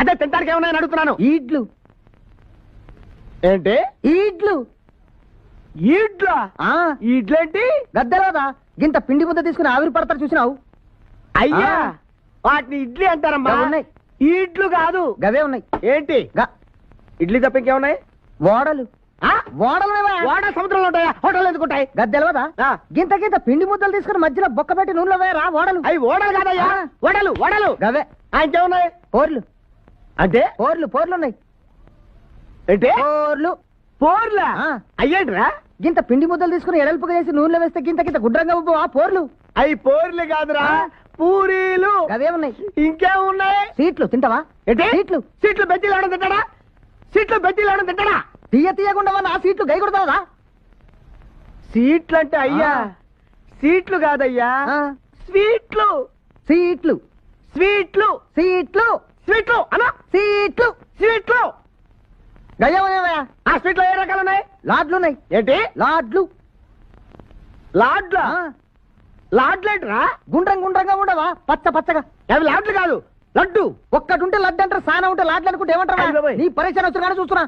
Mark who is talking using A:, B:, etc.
A: అదే తింటానికి ఏమన్నాయని అడుగుతున్నాను.
B: ఈడ్లు.
A: ఏంటి?
B: ఈడ్లు.
A: ఈడ్లా? ఈడ్లేంటి?
B: గద్దెలోదా గింత పిండి ముద్ద తీసుకుని ఆవిరి పడతారు చూసినావు?
A: అయ్యా వాటిని ఇడ్లీ అంటారమ్మా.
B: ఉన్నాయి.
A: ఈడ్లు కాదు,
B: గవే ఉన్నాయి.
A: ఏంటి? ఇడ్లీ తప్ప ఇంకేమున్నాయి?
B: ఓడలు.
A: ఓడ సముద్రంలో ఉంటాయా? హోటల్ ఎందుకుంటాయి?
B: గద్దెలవదా గింత గింత పిండి ముద్దలు తీసుకుని మధ్యలో బొక్క పెట్టి నూనెలో వేయరా ఓడలు.
A: అవి ఓడలు కాదయ్యా, ఓడలు. ఓడలు
B: గవే.
A: ఇంకేమున్నాయి?
B: పోర్లు.
A: అంటే
B: పోర్లు ఉన్నాయి.
A: ఏంటి?
B: పోర్లు.
A: పోర్లా? అయ్యేంట్రా?
B: గింత పిండి ముద్దలు తీసుకుని ఎడల్పుగా చేసి నూనెలో వేస్తే గింత గింత గుడ్రంగా పోర్లు.
A: అవి పోర్లు కాదురా, పూరీలు.
B: అవే ఉన్నాయి.
A: ఇంకేమున్నాయి?
B: సీట్లు తింటావా?
A: ఏంటి?
B: సీట్లు.
A: సీట్లు బెజ్జీలు ఏమైనా తింటాడా? సీట్లు బెజ్జీలు ఏమైనా తింటాడా?
B: తీయకుండా ఆ సీట్లు గై కొడతావా?
A: సీట్లు అంటే అయ్యా సీట్లు కాదయ్యా, స్వీట్లు.
B: సీట్లు.
A: స్వీట్లు.
B: సీట్లు.
A: స్వీట్లు అన్నా.
B: సీట్లు.
A: స్వీట్లు.
B: గయ్యమయ్యా.
A: ఆ స్వీట్లో ఏ రకాలు ఉన్నాయి?
B: లాడ్లు ఉన్నాయి.
A: ఏంటి?
B: లాడ్లు.
A: లాడ్లా? లాడ్లేంట్రా?
B: గుండ్రంగా ఉండవా? పచ్చగా.
A: అవి లాడ్లు కాదు, లడ్డు.
B: ఒక్కటి ఉంటే లడ్డు అంటారు, సానా ఉంటే లాడ్లు అనుకుంటే ఏమంటారా? నీ పరీక్ష వచ్చిన చూస్తున్నా.